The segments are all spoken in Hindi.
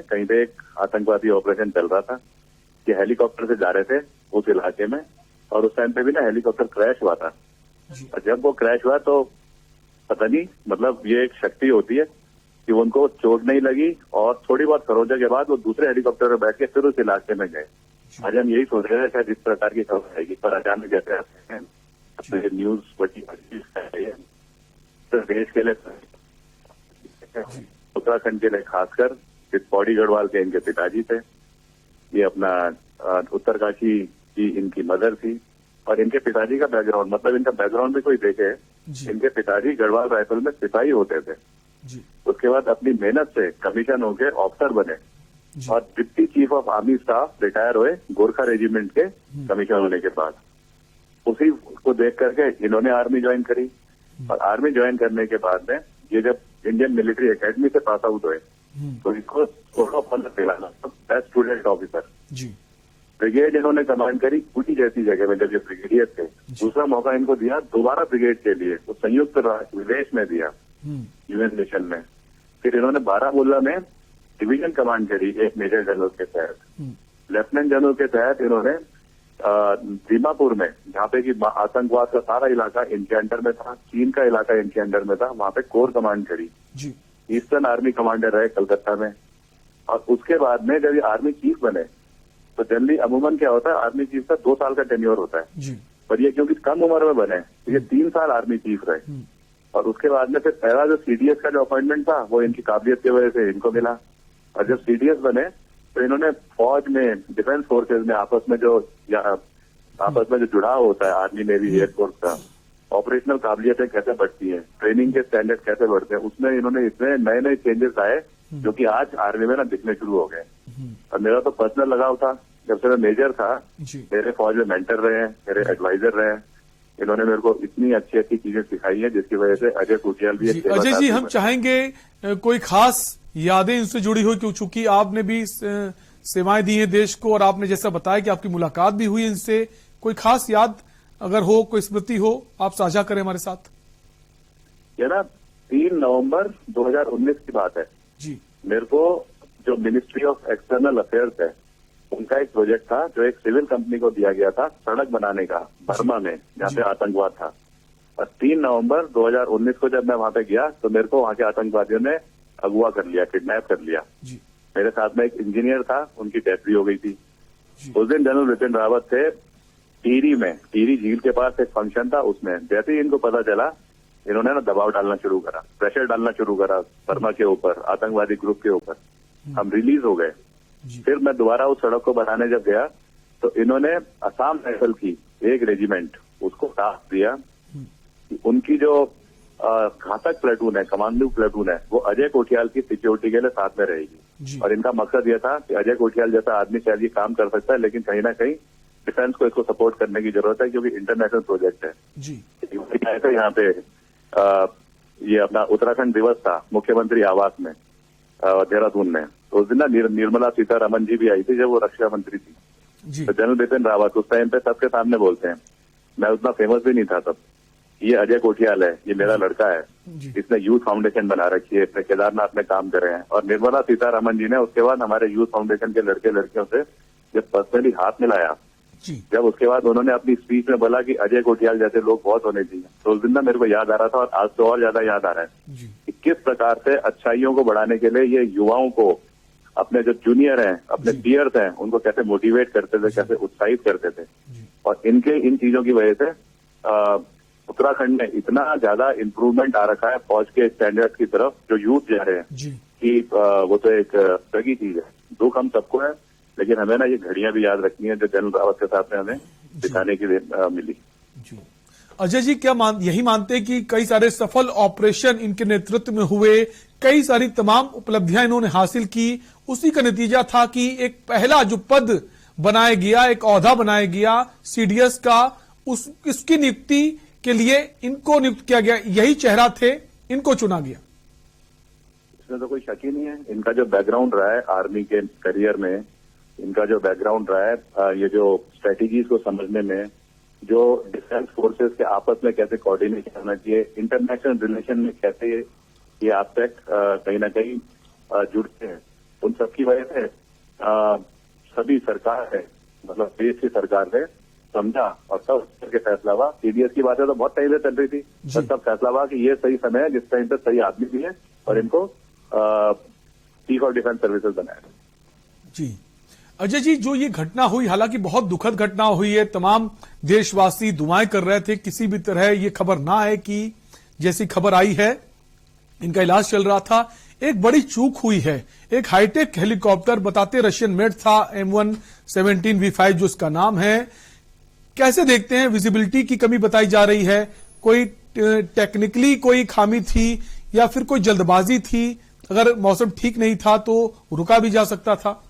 कहीं पे एक आतंकवादी ऑपरेशन चल रहा था कि हेलीकॉप्टर से जा रहे थे उस इलाके में, और उस टाइम पे भी ना हेलीकॉप्टर क्रैश हुआ था। और जब वो क्रैश हुआ तो पता नहीं, मतलब ये एक शक्ति होती है कि उनको चोट नहीं लगी, और थोड़ी बहुत खरोंजा के बाद वो दूसरे हेलीकॉप्टर में बैठ के फिर उस इलाके में गए। आज हम यही सोच रहे थे शायद इस प्रकार की खबर आएगी, पर अचानक जैसे आते हैं तो न्यूज बड़ी है तो देश के लिए, उत्तराखंड के लिए खासकर, पौड़ी गढ़वाल के इनके पिताजी थे, ये अपना उत्तरकाशी की इनकी मदर थी, और इनके पिताजी का बैकग्राउंड, मतलब इनका बैकग्राउंड भी कोई देखे, इनके पिताजी गढ़वाल राइफल में सिपाही होते थे। उसके बाद अपनी मेहनत से कमीशन होके ऑफिसर बने, और deputy chief of army staff retire हुए गोरखा रेजिमेंट के कमीशन होने के बाद। उसी को देख करके इन्होंने आर्मी ज्वाइन करी, और आर्मी ज्वाइन करने के बाद में ये जब इंडियन मिलिट्री एकेडमी से पास आउट हुए तो इसको दिलाना बेस्ट स्टूडेंट ऑफिसर। ब्रिगेड इन्होंने कमांड करी ऊटी जैसी जगह में जब ये ब्रिगेडियर थे। दूसरा मौका इनको दिया दोबारा ब्रिगेड के लिए, वो संयुक्त राष्ट्र विदेश में दिया, यूएन मिशन में। फिर इन्होंने बारामूला में डिवीजन कमांड करी एक मेजर जनरल के तहत। लेफ्टिनेंट जनरल के तहत इन्होंने दीमापुर में, जहाँ पे कि आतंकवाद का सारा इलाका इनके अंडर में था, चीन का इलाका इनके अंडर में था, वहां पे कोर कमांड करी। ईस्टर्न आर्मी कमांडर रहे कलकत्ता में। और उसके बाद में जब ये आर्मी चीफ बने तो जनरली अमूमन क्या होता है, आर्मी चीफ का 2 साल का टेन्योर होता है, पर ये क्योंकि कम उम्र में बने तो ये 3 साल आर्मी चीफ रहे। और उसके बाद में फिर पहला जो सीडीएस का जो अपॉइंटमेंट था वो इनकी काबिलियत की वजह से इनको मिला। और जब सीडीएस बने तो इन्होंने फौज में, डिफेंस फोर्सेज में आपस में जो जुड़ाव होता है आर्मी नेवी एयरफोर्स का, ऑपरेशनल काबिलियतें कैसे बढ़ती हैं, ट्रेनिंग के स्टैंडर्ड कैसे बढ़ते हैं, उसमें इन्होंने इतने नए नए चेंजेस आए जो कि आज आर्मी में ना दिखने शुरू हो गए। और मेरा तो पर्सनल लगाव था, जब से मैं मेजर था मेरे फौज में मेंटर रहे हैं, मेरे एडवाइजर रहे हैं। इन्होंने मेरे को इतनी अच्छी अच्छी चीजें सिखाई हैं जिसकी वजह से अजय कुटियाल भी। अजय जी, हम चाहेंगे कोई खास यादें इनसे जुड़ी हुई, क्योंकि आपने भी सेवाएं दी हैं देश को, और आपने जैसा बताया कि आपकी मुलाकात भी हुई इनसे, कोई खास याद अगर हो, कोई स्मृति हो, आप साझा करें हमारे साथ। ये ना 3 नवंबर 2019 की बात है जी। मेरे को जो मिनिस्ट्री ऑफ एक्सटर्नल अफेयर्स है उनका एक प्रोजेक्ट था जो एक सिविल कंपनी को दिया गया था सड़क बनाने का, बर्मा में जहाँ पे आतंकवाद था। और 3 नवंबर 2019 को जब मैं वहां पे गया तो मेरे को वहां के आतंकवादियों ने अगवा कर लिया, किडनैप कर लिया। मेरे साथ में एक इंजीनियर था, उनकी डेथ भी हो गई थी। उस दिन जनरल बिपिन रावत थे टिहरी में, टिहरी झील के पास एक फंक्शन था, उसमें जैसे ही इनको पता चला इन्होंने ना दबाव डालना शुरू करा, प्रेशर डालना शुरू करा बर्मा के ऊपर, आतंकवादी ग्रुप के ऊपर। हम रिलीज हो गए। फिर मैं दोबारा उस सड़क को बनाने जब गया तो इन्होंने असम राइफल की एक रेजिमेंट उसको टास्क दिया कि उनकी जो घातक प्लेटून है, कमांडो प्लेटून है, वो अजय कोठियाल की सिक्योरिटी के लिए साथ में रहेगी। और इनका मकसद यह था कि अजय कोठियाल जैसा आदमी शायद ये काम कर सकता है, लेकिन कहीं ना कहीं डिफेंस को इसको सपोर्ट करने की जरूरत है क्योंकि इंटरनेशनल प्रोजेक्ट है। तो यहाँ पे ये अपना उत्तराखंड दिवस था मुख्यमंत्री आवास में देहरादून में, तो उस दिन ना निर्मला सीतारमन जी भी आई थी जब वो रक्षा मंत्री थी। तो जनरल बिपिन रावत उस टाइम पे सबके सामने बोलते हैं, मैं उतना फेमस भी नहीं था तब, ये अजय कोठियाल है, ये मेरा लड़का है, इसने यूथ फाउंडेशन बना रखी है, इसने केदारनाथ में काम कर रहे हैं। और निर्मला सीतारमन जी ने उसके बाद हमारे यूथ फाउंडेशन के लड़के लड़कियों से जब पर्सनली हाथ मिलाया, जब उसके बाद उन्होंने अपनी स्पीच में बोला कि अजय कोठियाल जैसे लोग बहुत होने चाहिए, तो उस दिन ना मेरे को याद आ रहा था, और आज तो और ज्यादा याद आ रहा है कि किस प्रकार से अच्छाइयों को बढ़ाने के लिए ये युवाओं को, अपने जो जूनियर हैं, अपने पीयर्स हैं, उनको कैसे मोटिवेट करते थे, कैसे उत्साहित करते थे। और इनके इन चीजों की वजह से उत्तराखंड में इतना ज्यादा इम्प्रूवमेंट आ रखा है फौज के स्टैंडर्ड की तरफ, जो यूथ जा रहे हैं कि वो तो एक सगी चीज है। दुख हम सबको है, लेकिन हमें ना ये घड़ियां भी याद रखनी है जो जनरल रावत के साथ में हमें दिखाने की मिली। अजय जी, क्या यही मानते हैं कि कई सारे सफल ऑपरेशन इनके नेतृत्व में हुए, कई सारी तमाम उपलब्धियां इन्होंने हासिल की, उसी का नतीजा था कि एक पहला जो पद बनाया गया, एक ओहदा बनाया गया सीडीएस का, उसकी नियुक्ति के लिए इनको नियुक्त किया गया, यही चेहरा थे, इनको चुना गया। इसमें तो कोई शक ही नहीं है। इनका जो बैकग्राउंड रहा है आर्मी के करियर में, इनका जो बैकग्राउंड रहा है, ये जो स्ट्रेटेजीज को समझने में, जो डिफेंस फोर्सेस के आपस में कैसे कोऑर्डिनेशन करना चाहिए, इंटरनेशनल रिलेशन में कैसे ये एस्पेक्ट कहीं ना कहीं जुड़ते हैं, उन सबकी वजह से सभी सरकार है, मतलब देश की सरकार ने समझा और तब के फैसला हुआ। सीडीएस की बातें तो बहुत पहले चल रही थी, पर तब फैसला हुआ कि ये सही समय है जिस टाइम पे सही आदमी भी है और इनको चीफ ऑफ डिफेंस सर्विसेज बनाया। जी अजय जी, जो ये घटना हुई, हालांकि बहुत दुखद घटना हुई है, तमाम देशवासी दुआएं कर रहे थे किसी भी तरह ये खबर ना आए कि जैसी खबर आई है इनका इलाज चल रहा था। एक बड़ी चूक हुई है, एक हाईटेक हेलीकॉप्टर बताते रशियन मेड था, M117V5 जो इसका नाम है। कैसे देखते हैं, विजिबिलिटी की कमी बताई जा रही है, कोई टेक्निकली कोई खामी थी या फिर कोई जल्दबाजी थी? अगर मौसम ठीक नहीं था तो रुका भी जा सकता था।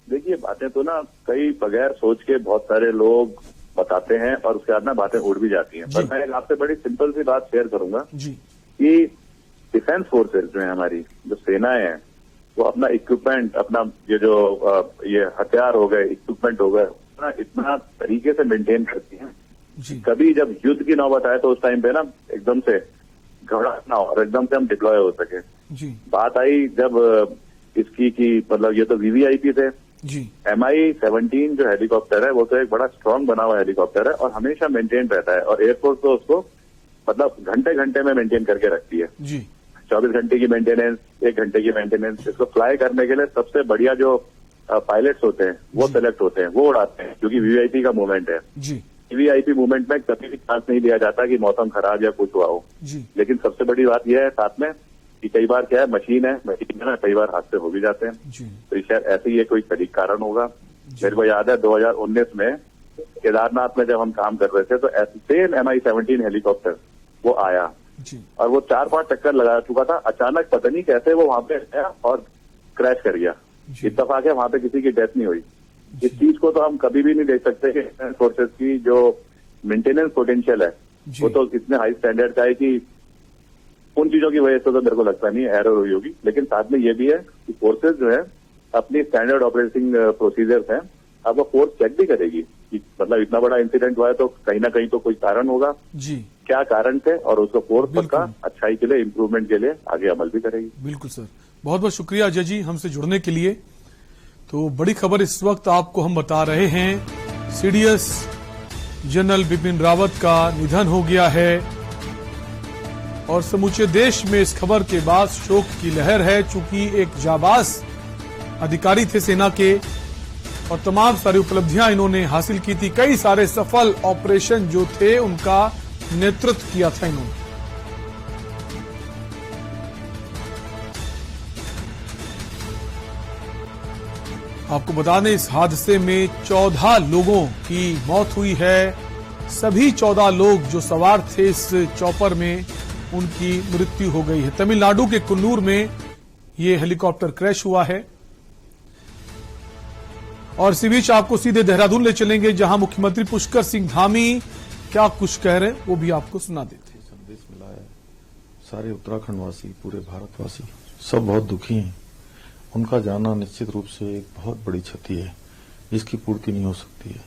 देखिए, बातें तो ना कई बगैर सोच के बहुत सारे लोग बताते हैं और उसके बाद ना बातें उड़ भी जाती हैं। पर मैं आपसे बड़ी सिंपल सी बात शेयर करूंगा जी कि डिफेंस फोर्सेज जो है, हमारी जो सेनाएं हैं, वो अपना इक्विपमेंट, अपना ये हथियार हो गए, इक्विपमेंट हो गए, इतना तरीके से मेंटेन करती हैं जी। कभी जब युद्ध की नौबत आए तो उस टाइम पे ना एकदम से घबराहट ना हो और एकदम से हम डिप्लॉय हो सके। जी बात आई जब इसकी की मतलब ये तो वीवीआईपी थे जी। MI-17 जो हेलीकॉप्टर है वो तो एक बड़ा स्ट्रांग बना हुआ हेलीकॉप्टर है और हमेशा मेंटेन रहता है और एयरफोर्स तो उसको मतलब घंटे घंटे में मेंटेन करके रखती है जी। 24 घंटे की मेंटेनेंस, 1 घंटे की मेंटेनेंस। इसको फ्लाई करने के लिए सबसे बढ़िया जो पायलट्स होते हैं वो सेलेक्ट होते हैं, वो उड़ाते हैं, क्योंकि वीवीआईपी का मूवमेंट है। जी वीवीआईपी मूवमेंट में कभी भी चांस नहीं लिया जाता कि मौसम खराब या कुछ हुआ हो। जी। लेकिन सबसे बड़ी बात यह है साथ में कि कई बार क्या है, मशीन में ना कई बार हादसे हो भी जाते हैं। जी। तो शायद ऐसे ही कोई सटीक कारण होगा। मेरे को याद है 2019 में केदारनाथ में जब हम काम कर रहे थे तो सेम MI-17 हेलीकॉप्टर वो आया जी। और वो 4-5 चक्कर लगा चुका था। अचानक पता नहीं कैसे वो वहां पे आया और क्रैश कर गया। इत्तेफाक है वहां पे किसी की डेथ नहीं हुई। इस चीज को तो हम कभी भी नहीं देख सकते कि डिफेंस फोर्सेज की जो मेंटेनेंस पोटेंशियल है वो तो इतने हाई स्टैंडर्ड का है कि उन चीजों की वजह से तो मेरे को लगता नहीं एरर हुई होगी। लेकिन साथ में ये भी है कि फोर्सेज जो है अपनी स्टैंडर्ड ऑपरेटिंग प्रोसीजर्स हैं, अब वो फोर्स चेक भी करेगी कि मतलब इतना बड़ा इंसिडेंट हुआ है तो कहीं ना कहीं तो कोई कारण होगा जी। क्या कारण थे, और उसको फोर्स पक्का अच्छाई के लिए, इम्प्रूवमेंट के लिए आगे अमल भी करेगी। बिल्कुल सर, बहुत बहुत शुक्रिया अजय जी हमसे जुड़ने के लिए। तो बड़ी खबर इस वक्त आपको हम बता रहे हैं, सीडीएस जनरल बिपिन रावत का निधन हो गया है और समूचे देश में इस खबर के बाद शोक की लहर है। चूंकि एक जाबाज अधिकारी थे सेना के और तमाम सारी उपलब्धियां इन्होंने हासिल की थी, कई सारे सफल ऑपरेशन जो थे उनका नेतृत्व किया था इन्होंने। आपको बता दें इस हादसे में 14 लोगों की मौत हुई है। सभी 14 लोग जो सवार थे इस चॉपर में उनकी मृत्यु हो गई है। तमिलनाडु के कुन्नूर में ये हेलीकॉप्टर क्रैश हुआ है और इसी बीच आपको सीधे देहरादून ले चलेंगे जहां मुख्यमंत्री पुष्कर सिंह धामी क्या कुछ कह रहे हैं वो भी आपको सुना देते हैं। संदेश मिला है, सारे उत्तराखंड वासी, पूरे भारतवासी सब बहुत दुखी हैं। उनका जाना निश्चित रूप से एक बहुत बड़ी क्षति है, जिसकी पूर्ति नहीं हो सकती है।